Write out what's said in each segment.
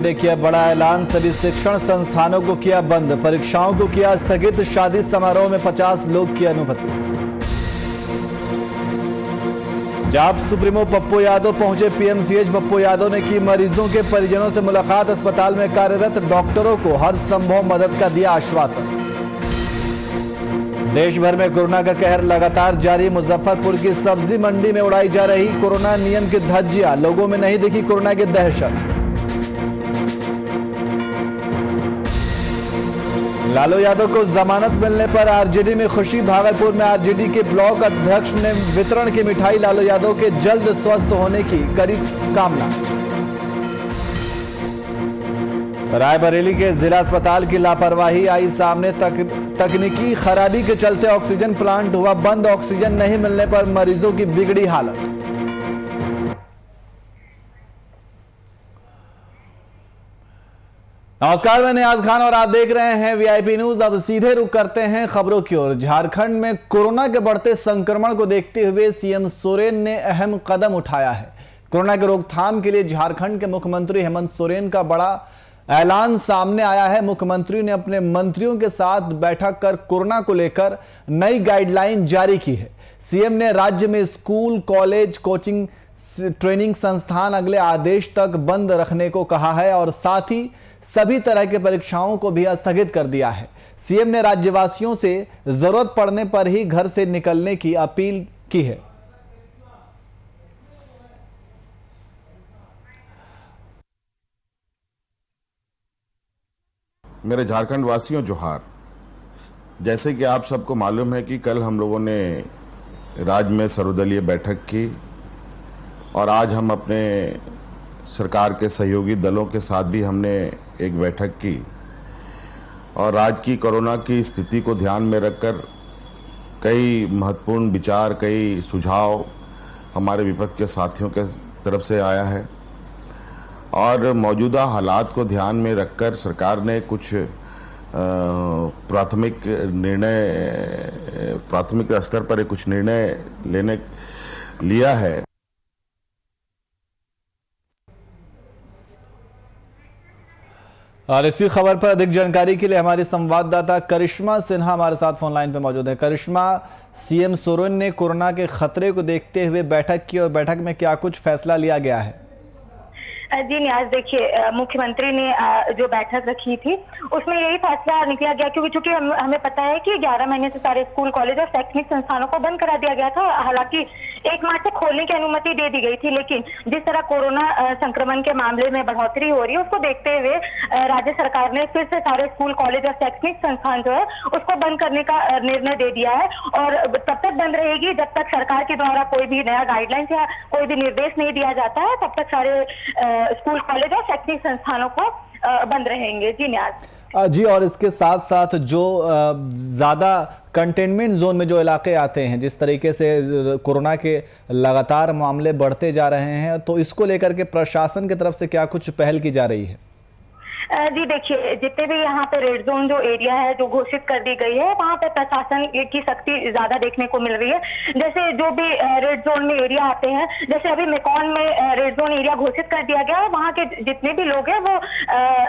देखिए बड़ा ऐलान, सभी शिक्षण संस्थानों को किया बंद, परीक्षाओं को किया स्थगित, शादी समारोह में 50 लोग की अनुमति। जाप सुप्रीमो पप्पू यादव पहुंचे पीएमसीएच। पप्पू यादव ने की मरीजों के परिजनों से मुलाकात, अस्पताल में कार्यरत डॉक्टरों को हर संभव मदद का दिया आश्वासन। देश भर में कोरोना का कहर लगातार जारी, मुजफ्फरपुर की सब्जी मंडी में उड़ाई जा रही कोरोना नियम की धज्जियां, लोगों में नहीं दिखी कोरोना की दहशत। लालू यादव को जमानत मिलने पर आरजेडी में खुशी, भागलपुर में आरजेडी के ब्लॉक अध्यक्ष ने वितरण की मिठाई, लालू यादव के जल्द स्वस्थ होने की करी कामना। रायबरेली के जिला अस्पताल की लापरवाही आई सामने, तकनीकी खराबी के चलते ऑक्सीजन प्लांट हुआ बंद, ऑक्सीजन नहीं मिलने पर मरीजों की बिगड़ी हालत। नमस्कार, मैं नियाज खान और आप देख रहे हैं वीआईपी न्यूज। अब सीधे रुख करते हैं खबरों की ओर। झारखंड में कोरोना के बढ़ते संक्रमण को देखते हुए सीएम सोरेन ने अहम कदम उठाया है। कोरोना की रोकथाम के लिए झारखंड के मुख्यमंत्री हेमंत सोरेन का बड़ा ऐलान सामने आया है। मुख्यमंत्री ने अपने मंत्रियों के साथ बैठक कर कोरोना को लेकर नई गाइडलाइन जारी की है। सीएम ने राज्य में स्कूल, कॉलेज, कोचिंग, ट्रेनिंग संस्थान अगले आदेश तक बंद रखने को कहा है और साथ ही सभी तरह के परीक्षाओं को भी स्थगित कर दिया है। सीएम ने राज्यवासियों से जरूरत पड़ने पर ही घर से निकलने की अपील की है। मेरे झारखंड वासियों जोहार। जैसे कि आप सबको मालूम है कि कल हम लोगों ने राज्य में सर्वदलीय बैठक की और आज हम अपने सरकार के सहयोगी दलों के साथ भी हमने एक बैठक की और राज्य की कोरोना की स्थिति को ध्यान में रखकर कई महत्वपूर्ण विचार, कई सुझाव हमारे विपक्ष के साथियों के तरफ से आया है और मौजूदा हालात को ध्यान में रखकर सरकार ने कुछ प्राथमिक स्तर पर कुछ निर्णय लिया है। और इसी खबर पर अधिक जानकारी के लिए हमारी संवाददाता करिश्मा सिन्हा हमारे साथ फोन लाइन पर मौजूद है। करिश्मा, सीएम सोरेन ने कोरोना के खतरे को देखते हुए बैठक की और बैठक में क्या कुछ फैसला लिया गया है? जी न्याज, देखिए मुख्यमंत्री ने जो बैठक रखी थी उसमें यही फैसला निकला गया, क्योंकि चूंकि हमें पता है कि 11 महीने से सारे स्कूल, कॉलेज और शैक्षणिक संस्थानों को बंद करा दिया गया था। हालांकि 1 मार्च से खोलने की अनुमति दे दी गई थी, लेकिन जिस तरह कोरोना संक्रमण के मामले में बढ़ोतरी हो रही है उसको देखते हुए राज्य सरकार ने फिर से सारे स्कूल, कॉलेज और शैक्षणिक संस्थान जो है उसको बंद करने का निर्णय दे दिया है और तब तक बंद रहेगी जब तक सरकार के द्वारा कोई भी नया गाइडलाइन या कोई भी निर्देश नहीं दिया जाता है, तब तक सारे स्कूल, कॉलेज और शैक्षणिक संस्थानों को बंद रहेंगे। जी न्याज जी, और इसके साथ साथ जो ज्यादा कंटेनमेंट जोन में जो इलाके आते हैं, जिस तरीके से कोरोना के लगातार मामले बढ़ते जा रहे हैं, तो इसको लेकर के प्रशासन की तरफ से क्या कुछ पहल की जा रही है? जी देखिए, जितने भी यहाँ पे रेड जोन जो एरिया है जो घोषित कर दी गई है, वहाँ पे प्रशासन की सख्ती ज्यादा देखने को मिल रही है। जैसे जो भी रेड जोन में एरिया आते हैं, जैसे अभी मेकॉन में रेड जोन एरिया घोषित कर दिया गया है, वहाँ के जितने भी लोग हैं वो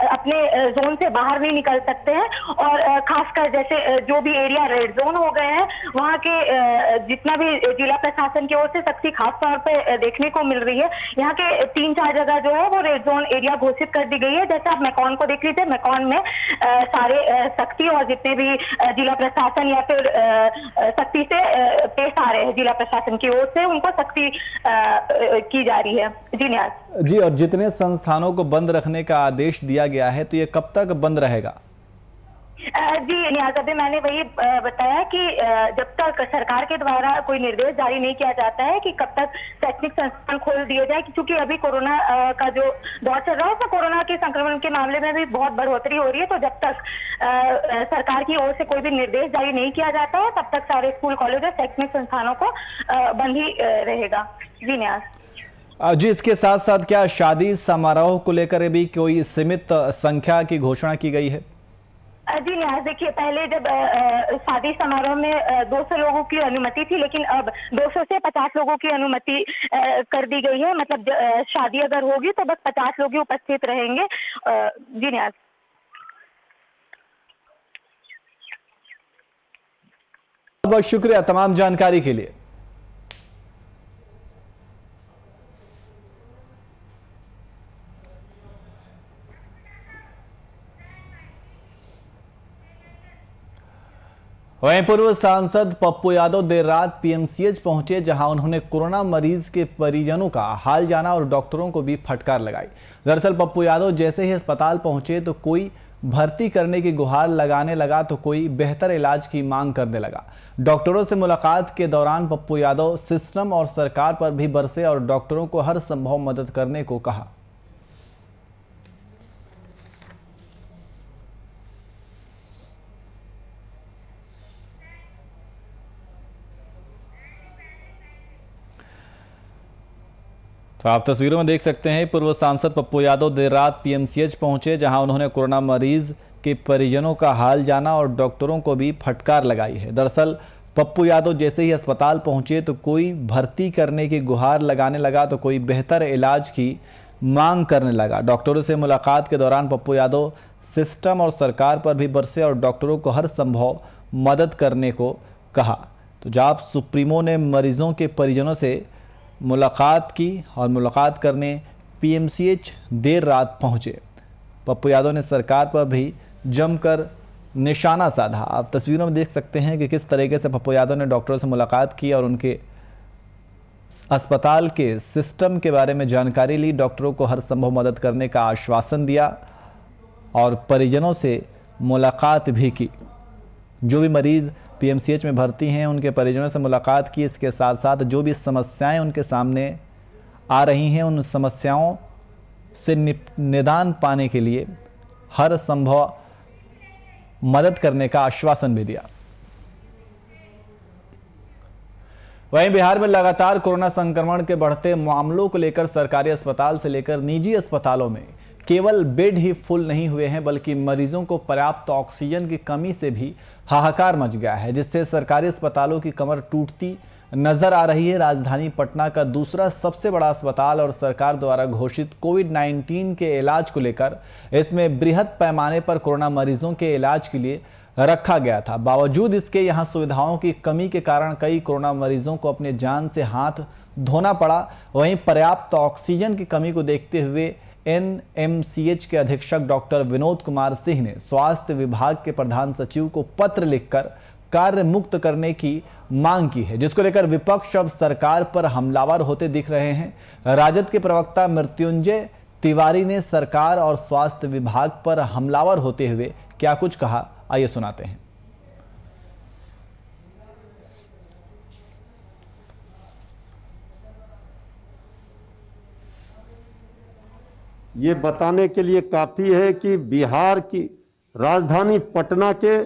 अपने जोन से बाहर नहीं निकल सकते हैं और खासकर जैसे जो भी एरिया रेड जोन हो गए हैं वहाँ के जितना भी जिला प्रशासन की ओर से सख्ती खास तौर पर देखने को मिल रही है। यहाँ के 3-4 जगह जो है वो रेड जोन एरिया घोषित कर दी गई है। जैसे आप मेकॉन को देख लीजिए, मेकॉन में सारे सख्ती और जितने भी जिला प्रशासन या फिर सख्ती से पेश आ रहे हैं जिला प्रशासन की ओर से, उनको सख्ती की जा रही है। जी न्याज जी, और जितने संस्थानों को बंद रखने का आदेश दिया गया है तो ये कब तक बंद रहेगा? जी न्याज, अभी मैंने वही बताया कि जब तक सरकार के द्वारा कोई निर्देश जारी नहीं किया जाता है कि कब तक शैक्षणिक संस्थान खोल दिए जाए, क्योंकि अभी कोरोना का जो दौर चल रहा है उसमें कोरोना के संक्रमण के मामले में भी बहुत बढ़ोतरी हो रही है। तो जब तक सरकार की ओर से कोई भी निर्देश जारी नहीं किया जाता है तब तक सारे स्कूल, कॉलेज और शैक्षणिक संस्थानों को बंद ही रहेगा। जी न्याज जी, इसके साथ साथ क्या शादी समारोह को लेकर भी कोई सीमित संख्या की घोषणा की गई है? जी न्यास, देखिए पहले जब शादी समारोह में 200 लोगों की अनुमति थी, लेकिन अब 200 से 50 लोगों की अनुमति कर दी गई है। मतलब शादी अगर होगी तो बस 50 लोग ही उपस्थित रहेंगे। जी न्यास। बहुत बहुत शुक्रिया तमाम जानकारी के लिए। वहीं पूर्व सांसद पप्पू यादव देर रात पीएमसीएच पहुंचे, जहां उन्होंने कोरोना मरीज के परिजनों का हाल जाना और डॉक्टरों को भी फटकार लगाई। दरअसल पप्पू यादव जैसे ही अस्पताल पहुंचे तो कोई भर्ती करने की गुहार लगाने लगा तो कोई बेहतर इलाज की मांग करने लगा। डॉक्टरों से मुलाकात के दौरान पप्पू यादव सिस्टम और सरकार पर भी बरसे और डॉक्टरों को हर संभव मदद करने को कहा। तो आप तस्वीरों में देख सकते हैं पूर्व सांसद पप्पू यादव देर रात पीएमसीएच पहुंचे, जहां उन्होंने कोरोना मरीज के परिजनों का हाल जाना और डॉक्टरों को भी फटकार लगाई है। दरअसल पप्पू यादव जैसे ही अस्पताल पहुंचे तो कोई भर्ती करने की गुहार लगाने लगा तो कोई बेहतर इलाज की मांग करने लगा। डॉक्टरों से मुलाकात के दौरान पप्पू यादव सिस्टम और सरकार पर भी बरसे और डॉक्टरों को हर संभव मदद करने को कहा। तो जाप सुप्रीमो ने मरीजों के परिजनों से मुलाकात की और मुलाकात करने पीएमसीएच देर रात पहुंचे। पप्पू यादव ने सरकार पर भी जमकर निशाना साधा। आप तस्वीरों में देख सकते हैं कि किस तरीके से पप्पू यादव ने डॉक्टरों से मुलाकात की और उनके अस्पताल के सिस्टम के बारे में जानकारी ली, डॉक्टरों को हर संभव मदद करने का आश्वासन दिया और परिजनों से मुलाकात भी की। जो भी मरीज पीएमसीएच में भर्ती हैं उनके परिजनों से मुलाकात की। इसके साथ साथ जो भी समस्याएं उनके सामने आ रही हैं उन समस्याओं से निदान पाने के लिए हर संभव मदद करने का आश्वासन भी दिया। वहीं बिहार में लगातार कोरोना संक्रमण के बढ़ते मामलों को लेकर सरकारी अस्पताल से लेकर निजी अस्पतालों में केवल बेड ही फुल नहीं हुए हैं, बल्कि मरीजों को पर्याप्त ऑक्सीजन की कमी से भी हाहाकार मच गया है, जिससे सरकारी अस्पतालों की कमर टूटती नजर आ रही है। राजधानी पटना का दूसरा सबसे बड़ा अस्पताल और सरकार द्वारा घोषित कोविड-19 के इलाज को लेकर इसमें बृहद पैमाने पर कोरोना मरीजों के इलाज के लिए रखा गया था। बावजूद इसके यहाँ सुविधाओं की कमी के कारण कई कोरोना मरीजों को अपने जान से हाथ धोना पड़ा। वहीं पर्याप्त ऑक्सीजन की कमी को देखते हुए एनएमसीएच के अधीक्षक डॉक्टर विनोद कुमार सिंह ने स्वास्थ्य विभाग के प्रधान सचिव को पत्र लिखकर कार्य मुक्त करने की मांग की है, जिसको लेकर विपक्ष अब सरकार पर हमलावर होते दिख रहे हैं। राजद के प्रवक्ता मृत्युंजय तिवारी ने सरकार और स्वास्थ्य विभाग पर हमलावर होते हुए क्या कुछ कहा, आइए सुनाते हैं। ये बताने के लिए काफी है कि बिहार की राजधानी पटना के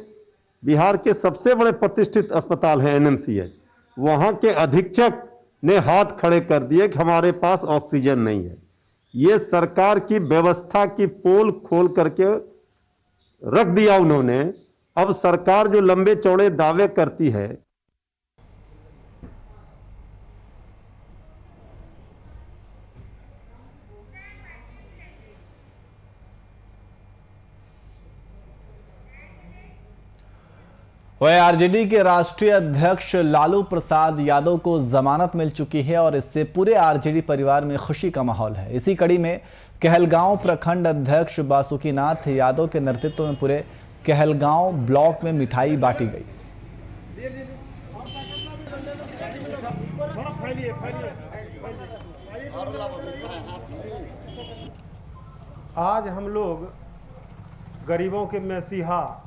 बिहार के सबसे बड़े प्रतिष्ठित अस्पताल है एनएमसीएच, वहां के अधीक्षक ने हाथ खड़े कर दिए कि हमारे पास ऑक्सीजन नहीं है। ये सरकार की व्यवस्था की पोल खोल करके रख दिया उन्होंने। अब सरकार जो लंबे चौड़े दावे करती है, वह आरजेडी के राष्ट्रीय अध्यक्ष लालू प्रसाद यादव को जमानत मिल चुकी है और इससे पूरे आरजेडी परिवार में खुशी का माहौल है। इसी कड़ी में कहलगांव प्रखंड अध्यक्ष बासुकीनाथ यादव के नेतृत्व में पूरे कहलगांव ब्लॉक में मिठाई बांटी गई। आज हम लोग गरीबों के मसीहा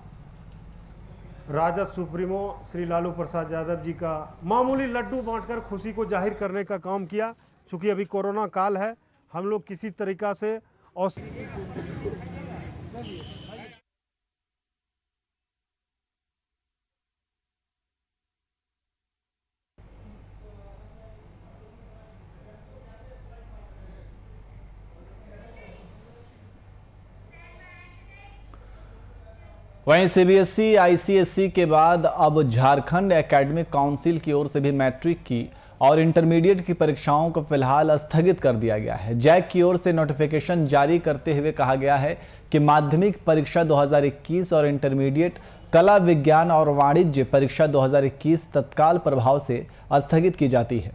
राजद सुप्रीमो श्री लालू प्रसाद यादव जी का मामूली लड्डू बांटकर खुशी को जाहिर करने का काम किया। चूंकि अभी कोरोना काल है, हम लोग किसी तरीका से और वहीं सीबीएसई आईसीएसई के बाद अब झारखंड एकेडमिक काउंसिल की ओर से भी मैट्रिक की और इंटरमीडिएट की परीक्षाओं को फिलहाल स्थगित कर दिया गया है। जैक की ओर से नोटिफिकेशन जारी करते हुए कहा गया है कि माध्यमिक परीक्षा 2021 और इंटरमीडिएट कला विज्ञान और वाणिज्य परीक्षा 2021 तत्काल प्रभाव से स्थगित की जाती है।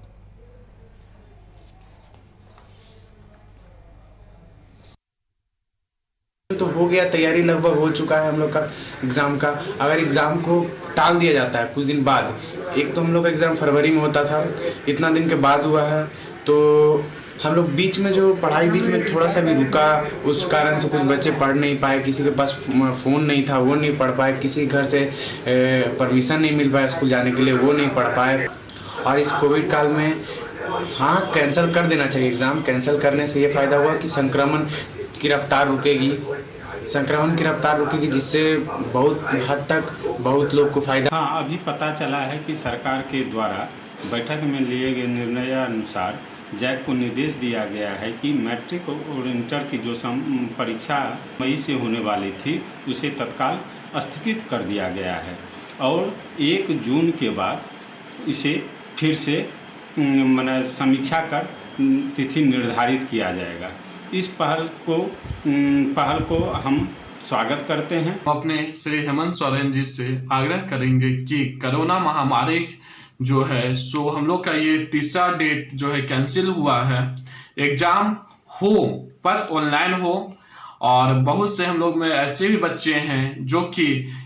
तो हो गया, तैयारी लगभग हो चुका है हम लोग का एग्ज़ाम का। अगर एग्ज़ाम को टाल दिया जाता है कुछ दिन बाद, एक तो हम लोग का एग्ज़ाम फरवरी में होता था, इतना दिन के बाद हुआ है, तो हम लोग बीच में जो पढ़ाई बीच में थोड़ा सा भी रुका, उस कारण से कुछ बच्चे पढ़ नहीं पाए, किसी के पास फ़ोन नहीं था वो नहीं पढ़ पाए, किसी घर से परमिशन नहीं मिल पाया स्कूल जाने के लिए वो नहीं पढ़ पाए। और इस कोविड काल में हाँ कैंसिल कर देना चाहिए एग्ज़ाम। कैंसिल करने से ये फ़ायदा हुआ कि संक्रमण की रफ्तार रुकेगी, जिससे बहुत हद तक बहुत लोग को फायदा। हाँ, अभी पता चला है कि सरकार के द्वारा बैठक में लिए गए निर्णयानुसार जैक को निर्देश दिया गया है कि मैट्रिक और इंटर की जो परीक्षा मई से होने वाली थी उसे तत्काल स्थगित कर दिया गया है और 1 जून के बाद इसे फिर से समीक्षा कर तिथि निर्धारित किया जाएगा। इस पहल को हम स्वागत करते हैं। अपने श्री हेमंत सोरेन जी से आग्रह करेंगे कि कोरोना महामारी जो है सो हम लोग का ये तीसरा डेट जो है कैंसिल हुआ है, एग्जाम हो पर ऑनलाइन हो। और बहुत से हम लोग में ऐसे भी बच्चे हैं जो कि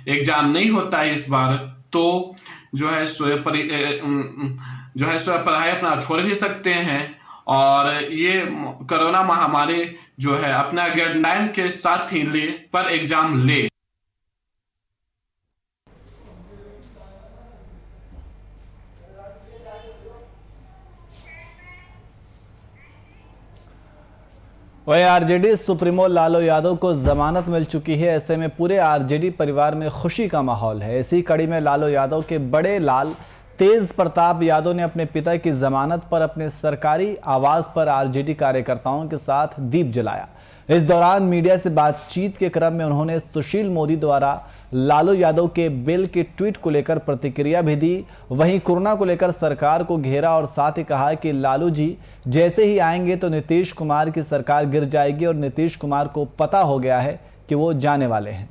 एग्जाम नहीं होता है इस बार, तो जो है सो पढ़ाई अपना छोड़ भी सकते हैं। और ये कोरोना महामारी जो है अपना गाइडलाइन के साथ ही ले पर एग्जाम ले। वहीं आरजेडी सुप्रीमो लालू यादव को जमानत मिल चुकी है। ऐसे में पूरे आरजेडी परिवार में खुशी का माहौल है। इसी कड़ी में लालू यादव के बड़े लाल तेज प्रताप यादव ने अपने पिता की जमानत पर अपने सरकारी आवास पर आरजेडी कार्यकर्ताओं के साथ दीप जलाया। इस दौरान मीडिया से बातचीत के क्रम में उन्होंने सुशील मोदी द्वारा लालू यादव के बिल के ट्वीट को लेकर प्रतिक्रिया भी दी। वहीं कोरोना को लेकर सरकार को घेरा और साथ ही कहा कि लालू जी जैसे ही आएंगे तो नीतीश कुमार की सरकार गिर जाएगी और नीतीश कुमार को पता हो गया है कि वो जाने वाले हैं।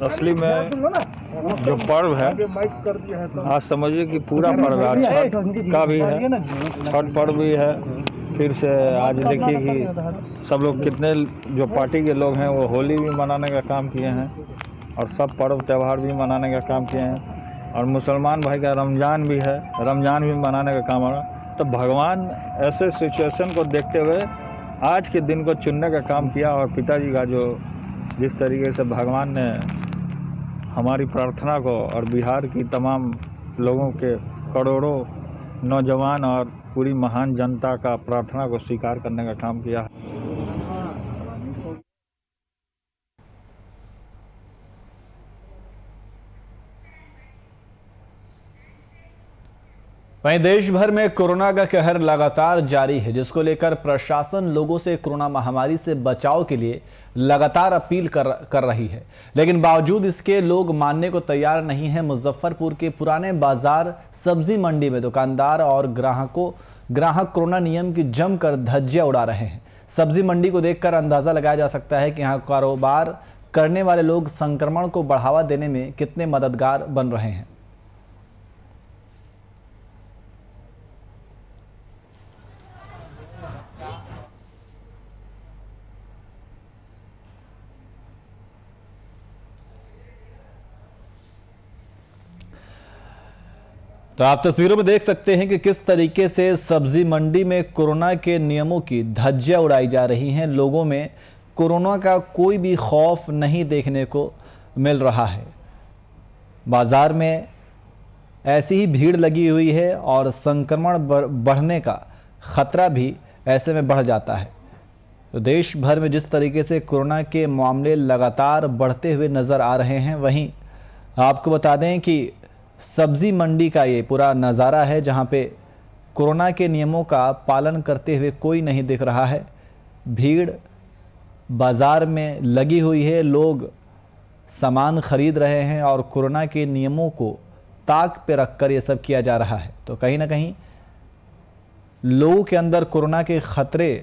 असली में जो पर्व है आज समझिए कि पूरा पर्व है, छठ का भी है, छठ पर्व भी है। फिर से आज देखिए कि सब लोग कितने जो पार्टी के लोग हैं वो होली भी मनाने का काम किए हैं और सब पर्व त्यौहार भी मनाने का काम किए हैं। और मुसलमान भाई का रमज़ान भी है, रमज़ान भी मनाने का काम हो रहा। तो भगवान ऐसे सिचुएशन को देखते हुए आज के दिन को चुनने का काम किया और पिताजी का जो जिस तरीके से भगवान ने हमारी प्रार्थना को और बिहार की तमाम लोगों के करोड़ों नौजवान और पूरी महान जनता का प्रार्थना को स्वीकार करने का काम किया। वहीं देश भर में कोरोना का कहर लगातार जारी है, जिसको लेकर प्रशासन लोगों से कोरोना महामारी से बचाव के लिए लगातार अपील कर रही है, लेकिन बावजूद इसके लोग मानने को तैयार नहीं है। मुजफ्फरपुर के पुराने बाजार सब्जी मंडी में दुकानदार और ग्राहक कोरोना नियम की जमकर धज्जियां उड़ा रहे हैं। सब्जी मंडी को देखकर अंदाजा लगाया जा सकता है कि यहाँ कारोबार करने वाले लोग संक्रमण को बढ़ावा देने में कितने मददगार बन रहे हैं। तो आप तस्वीरों में देख सकते हैं कि किस तरीके से सब्जी मंडी में कोरोना के नियमों की धज्जियां उड़ाई जा रही हैं। लोगों में कोरोना का कोई भी खौफ नहीं देखने को मिल रहा है। बाजार में ऐसी ही भीड़ लगी हुई है और संक्रमण बढ़ने का खतरा भी ऐसे में बढ़ जाता है। तो देश भर में जिस तरीके से कोरोना के मामले लगातार बढ़ते हुए नज़र आ रहे हैं, वहीं आपको बता दें कि सब्जी मंडी का ये पूरा नज़ारा है, जहां पे कोरोना के नियमों का पालन करते हुए कोई नहीं दिख रहा है। भीड़ बाजार में लगी हुई है, लोग सामान खरीद रहे हैं और कोरोना के नियमों को ताक पे रखकर ये सब किया जा रहा है। तो कहीं ना कहीं लोगों के अंदर कोरोना के खतरे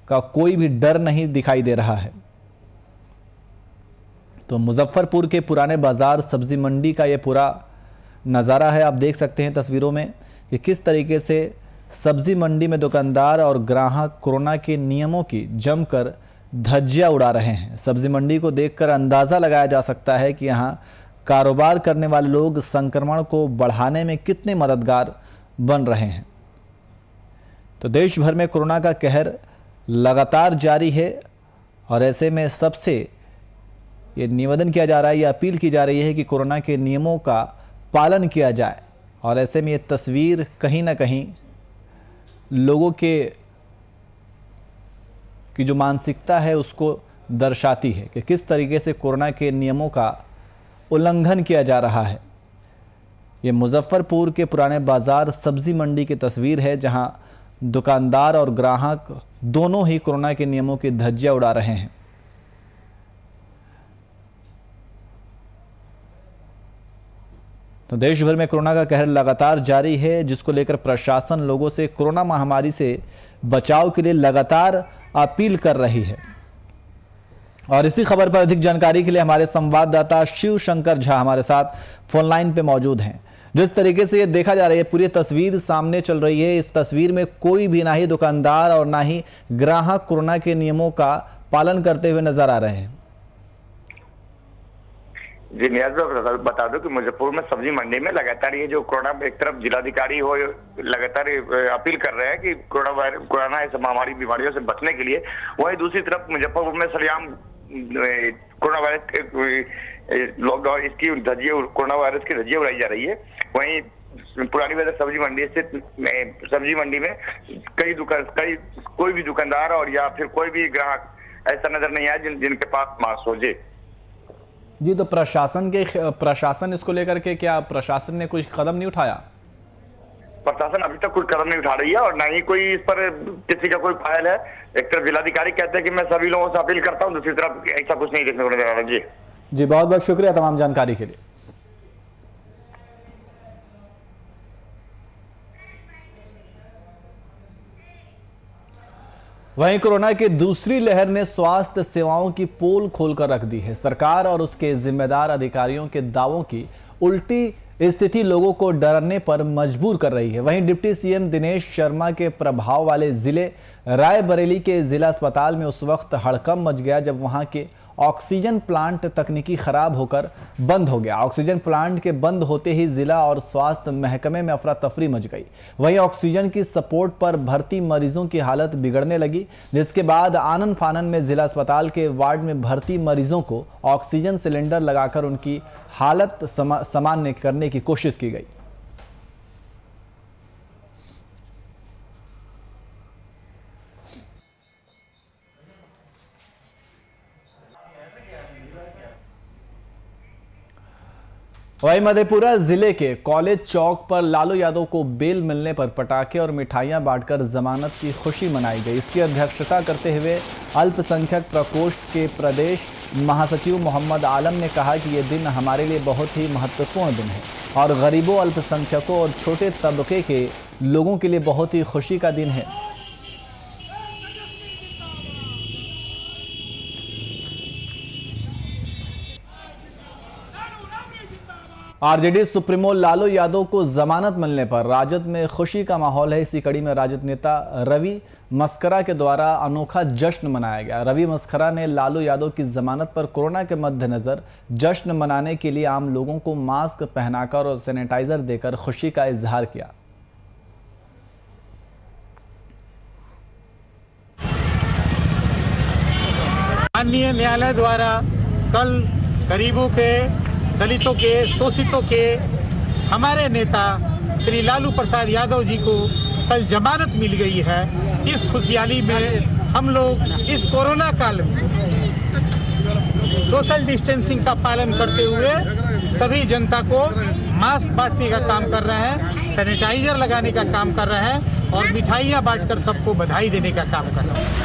का कोई भी डर नहीं दिखाई दे रहा है। तो मुजफ्फरपुर के पुराने बाजार सब्जी मंडी का ये पूरा नज़ारा है। आप देख सकते हैं तस्वीरों में कि किस तरीके से सब्जी मंडी में दुकानदार और ग्राहक कोरोना के नियमों की जमकर धज्जियां उड़ा रहे हैं। सब्जी मंडी को देखकर अंदाज़ा लगाया जा सकता है कि यहाँ कारोबार करने वाले लोग संक्रमण को बढ़ाने में कितने मददगार बन रहे हैं। तो देश भर में कोरोना का कहर लगातार जारी है और ऐसे में सबसे ये निवेदन किया जा रहा है, ये अपील की जा रही है कि कोरोना के नियमों का पालन किया जाए। और ऐसे में ये तस्वीर कहीं ना कहीं लोगों की जो मानसिकता है उसको दर्शाती है कि किस तरीके से कोरोना के नियमों का उल्लंघन किया जा रहा है। ये मुजफ्फरपुर के पुराने बाजार सब्जी मंडी की तस्वीर है, जहां दुकानदार और ग्राहक दोनों ही कोरोना के नियमों की धज्जियां उड़ा रहे हैं। तो देश भर में कोरोना का कहर लगातार जारी है, जिसको लेकर प्रशासन लोगों से कोरोना महामारी से बचाव के लिए लगातार अपील कर रही है। और इसी खबर पर अधिक जानकारी के लिए हमारे संवाददाता शिव शंकर झा हमारे साथ फोन लाइन पे मौजूद हैं। जिस तरीके से ये देखा जा रहा है, पूरी तस्वीर सामने चल रही है, इस तस्वीर में कोई भी ना ही दुकानदार और ना ही ग्राहक कोरोना के नियमों का पालन करते हुए नजर आ रहे हैं। जी नियाज भाई, बता दो कि मुजफ्फरपुर में सब्जी मंडी में लगातार ये जो कोरोना, एक तरफ जिलाधिकारी हो लगातार अपील कर रहे हैं कि कोरोना इस महामारी बीमारियों से बचने के लिए, वहीं दूसरी तरफ मुजफ्फरपुर में सरेआम कोरोना वायरस लॉकडाउन इसकी धज्जियां, कोरोना वायरस की धज्जियां उड़ाई जा रही है। वहीं पुरानी बाजार सब्जी मंडी स्थित सब्जी मंडी में कोई भी दुकानदार और या फिर कोई भी ग्राहक ऐसा नजर नहीं आया जिनके पास मास्क हो। जी, तो प्रशासन इसको लेकर के क्या प्रशासन ने कुछ कदम नहीं उठाया? प्रशासन अभी तक कोई कदम नहीं उठा रही है और ना ही कोई इस पर किसी का कोई फाइल है। एक तरफ जिलाधिकारी कहते हैं कि मैं सभी लोगों से अपील करता हूं, दूसरी तरफ ऐसा कुछ नहीं देखने को नजर आ रहा। जी बहुत बहुत शुक्रिया तमाम जानकारी के लिए। वहीं कोरोना की दूसरी लहर ने स्वास्थ्य सेवाओं की पोल खोलकर रख दी है। सरकार और उसके जिम्मेदार अधिकारियों के दावों की उल्टी स्थिति लोगों को डरने पर मजबूर कर रही है। वहीं डिप्टी सीएम दिनेश शर्मा के प्रभाव वाले जिले रायबरेली के जिला अस्पताल में उस वक्त हड़कंप मच गया जब वहां के ऑक्सीजन प्लांट तकनीकी खराब होकर बंद हो गया। ऑक्सीजन प्लांट के बंद होते ही जिला और स्वास्थ्य महकमे में अफरा तफरी मच गई। वहीं ऑक्सीजन की सपोर्ट पर भर्ती मरीजों की हालत बिगड़ने लगी, जिसके बाद आनन फानन में जिला अस्पताल के वार्ड में भर्ती मरीजों को ऑक्सीजन सिलेंडर लगाकर उनकी हालत सामान्य करने की कोशिश की गई। वहीं मधेपुरा जिले के कॉलेज चौक पर लालू यादव को बेल मिलने पर पटाखे और मिठाइयां बांटकर जमानत की खुशी मनाई गई। इसकी अध्यक्षता करते हुए अल्पसंख्यक प्रकोष्ठ के प्रदेश महासचिव मोहम्मद आलम ने कहा कि ये दिन हमारे लिए बहुत ही महत्वपूर्ण दिन है और गरीबों, अल्पसंख्यकों और छोटे तबके के लोगों के लिए बहुत ही खुशी का दिन है। आरजेडी सुप्रीमो लालू यादव को जमानत मिलने पर राजद में खुशी का माहौल है। इसी कड़ी में राजद नेता रवि मस्करा के द्वारा अनोखा जश्न मनाया गया। रवि मस्करा ने लालू यादव की जमानत पर कोरोना के मद्देनजर जश्न मनाने के लिए आम लोगों को मास्क पहनाकर और सैनिटाइजर देकर खुशी का इजहार किया। माननीय न्यायालय द्वारा कल गरीबों के, दलितों के, शोषितों के हमारे नेता श्री लालू प्रसाद यादव जी को कल जमानत मिल गई है। इस खुशहाली में हम लोग इस कोरोना काल में सोशल डिस्टेंसिंग का पालन करते हुए सभी जनता को मास्क बांटने का काम कर रहे हैं। सैनिटाइजर लगाने का काम कर रहे हैं और मिठाइयाँ बांटकर सबको बधाई देने का काम कर रहे हैं।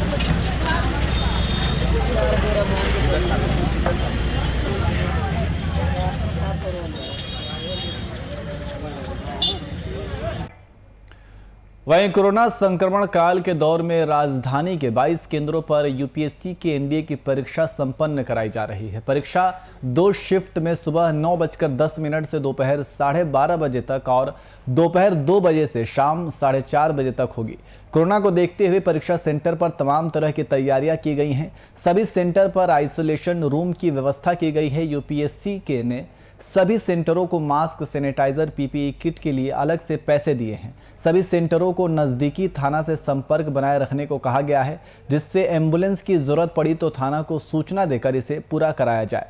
वहीं कोरोना संक्रमण काल के दौर में राजधानी के 22 केंद्रों पर यूपीएससी के एनडीए की परीक्षा संपन्न कराई जा रही है। परीक्षा 2 शिफ्ट में सुबह 9:10 से दोपहर 12:30 बजे तक और दोपहर 2 बजे से शाम 4:30 बजे तक होगी। कोरोना को देखते हुए परीक्षा सेंटर पर तमाम तरह की तैयारियां की गई हैं। सभी सेंटर पर आइसोलेशन रूम की व्यवस्था की गई है। यूपीएससी के ने सभी सेंटरों को मास्क, सैनिटाइजर, पीपीई किट के लिए अलग से पैसे दिए हैं। सभी सेंटरों को नजदीकी थाना से संपर्क बनाए रखने को कहा गया है, जिससे एम्बुलेंस की जरूरत पड़ी तो थाना को सूचना देकर इसे पूरा कराया जाए।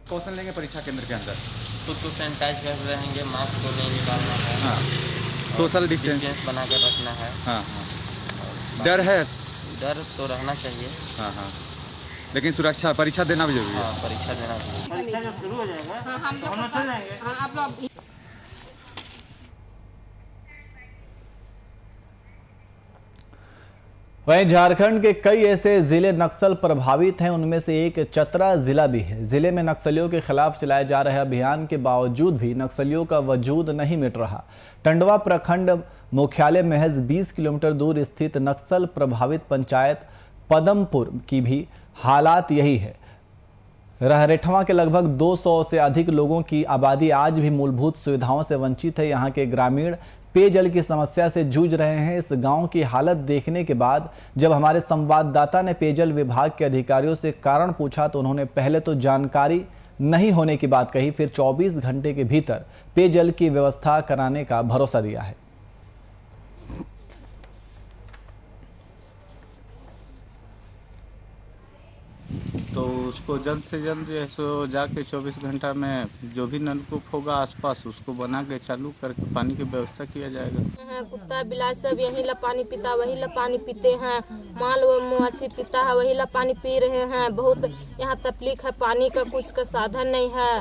कौशल लेंगे परीक्षा केंद्र के अंदर तो सैनिटाइज कर रहेंगे, मास्क को नहीं निकालना है। हाँ, सोशल डिस्टेंस बना के रखना है। हाँ हाँ, डर है? डर तो रहना चाहिए। हाँ हाँ, लेकिन सुरक्षा, परीक्षा देना भी जरूरी है। हाँ, परीक्षा देना चाहिए। परीक्षा जब शुरू हो जाएगा हम लोग चल जाएंगे। आप लोग वहीं झारखंड के कई ऐसे जिले नक्सल प्रभावित हैं, उनमें से एक चतरा जिला भी है। जिले में नक्सलियों के खिलाफ चलाए जा रहे अभियान के बावजूद भी नक्सलियों का वजूद नहीं मिट रहा। टंडवा प्रखंड मुख्यालय महज 20 किलोमीटर दूर स्थित नक्सल प्रभावित पंचायत पदमपुर की भी हालात यही है। रहरेठवा के लगभग 200 से अधिक लोगों की आबादी आज भी मूलभूत सुविधाओं से वंचित है। यहाँ के ग्रामीण पेयजल की समस्या से जूझ रहे हैं। इस गांव की हालत देखने के बाद जब हमारे संवाददाता ने पेयजल विभाग के अधिकारियों से कारण पूछा तो उन्होंने पहले तो जानकारी नहीं होने की बात कही, फिर 24 घंटे के भीतर पेयजल की व्यवस्था कराने का भरोसा दिया है। तो उसको जल्द से जल्द जो है सो जाके 24 घंटा में जो भी नलकूप होगा आसपास उसको बना के चालू करके पानी की व्यवस्था किया जाएगा। कुत्ता बिलाई सब यही ला पानी पीता, वही ला पानी पीते हैं। माल व मवेशी पीता है, वही ला पानी पी रहे हैं। बहुत यहाँ तकलीफ है, पानी का कुछ का साधन नहीं है।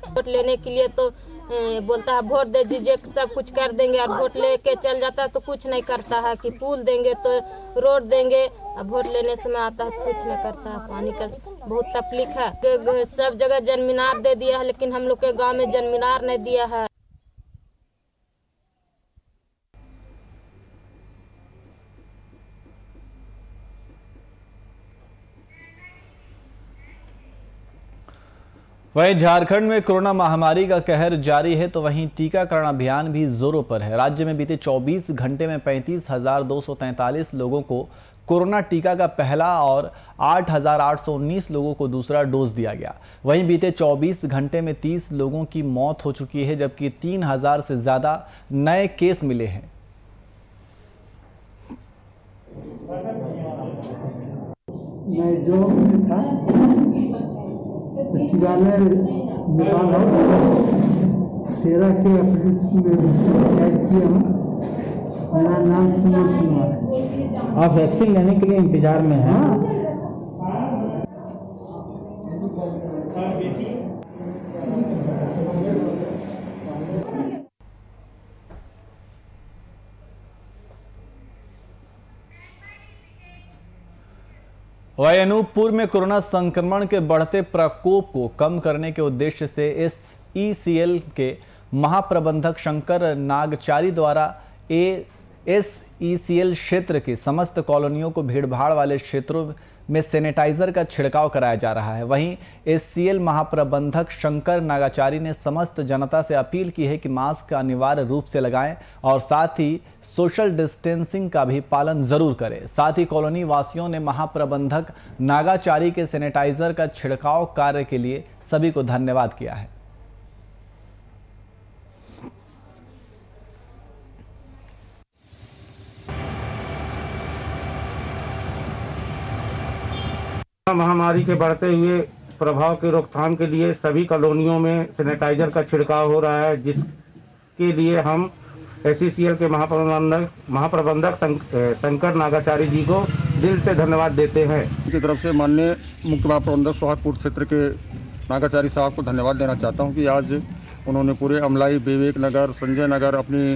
वोट लेने के लिए तो बोलता है वोट दे दीजिए, सब कुछ कर देंगे, और वोट लेके चल जाता है तो कुछ नहीं करता है कि पुल देंगे तो रोड देंगे। अब वोट लेने समय आता है तो कुछ नहीं करता है। पानी का बहुत तकलीफ है। सब जगह जनमीनार दे दिया है, लेकिन हम लोग के गांव में जनमीनार नहीं दिया है। वहीं झारखंड में कोरोना महामारी का कहर जारी है तो वहीं टीकाकरण अभियान भी जोरों पर है। राज्य में बीते 24 घंटे में 35,243 लोगों को कोरोना टीका का पहला और 8,819 लोगों को दूसरा डोज दिया गया। वहीं बीते 24 घंटे में 30 लोगों की मौत हो चुकी है, जबकि 3,000 से ज्यादा नए केस मिले हैं। मैं जो था सचिवालय नेपाल हाउस 13 के अप्रैल में ऐड किया हूँ। मेरा नाम सुनील कुमार है। आप वैक्सीन लेने के लिए इंतजार में हैं? वहीं अनूपपुर में कोरोना संक्रमण के बढ़ते प्रकोप को कम करने के उद्देश्य से SECL के महाप्रबंधक शंकर नागचारी द्वारा SECL क्षेत्र की समस्त कॉलोनियों को भीड़भाड़ वाले क्षेत्रों में सैनिटाइजर का छिड़काव कराया जा रहा है। वहीं SECL महाप्रबंधक शंकर नागाचारी ने समस्त जनता से अपील की है कि मास्क अनिवार्य रूप से लगाएं और साथ ही सोशल डिस्टेंसिंग का भी पालन जरूर करें। साथ ही कॉलोनी वासियों ने महाप्रबंधक नागाचारी के सैनिटाइजर का छिड़काव कार्य के लिए सभी को धन्यवाद किया है। महामारी के बढ़ते हुए प्रभाव की रोकथाम के लिए सभी कॉलोनियों में सैनिटाइजर का छिड़काव हो रहा है, जिसके लिए हम SECL के महाप्रबंधक शंकर नागाचारी जी को दिल से धन्यवाद देते हैं। की तरफ से माननीय मुख्य महाप्रबंधक सोहागपुर क्षेत्र के नागाचारी साहब को धन्यवाद देना चाहता हूं कि आज उन्होंने पूरे अमलाई, विवेक नगर, संजय नगर अपनी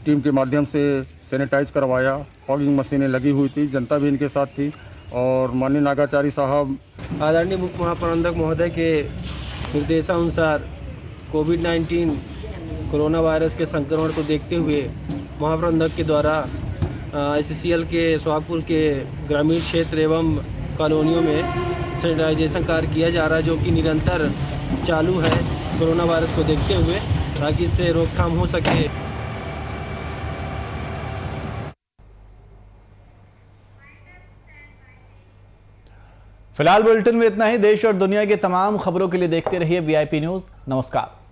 टीम के माध्यम से सैनिटाइज करवाया। फॉगिंग मशीनें लगी हुई थी, जनता भी इनके साथ थी और माननीय नागाचारी साहब आदरणीय मुख्य महाप्रबंधक महोदय के निर्देशानुसार कोविड-19 कोरोना वायरस के संक्रमण को देखते हुए महाप्रबंधक के द्वारा SCCL के सोहागपुर के ग्रामीण क्षेत्र एवं कॉलोनियों में सैनिटाइजेशन कार्य किया जा रहा है, जो कि निरंतर चालू है कोरोना वायरस को देखते हुए, ताकि इससे रोकथाम हो सके। फिलहाल बुलेटिन में इतना ही। देश और दुनिया की तमाम खबरों के लिए देखते रहिए VIP न्यूज़। नमस्कार।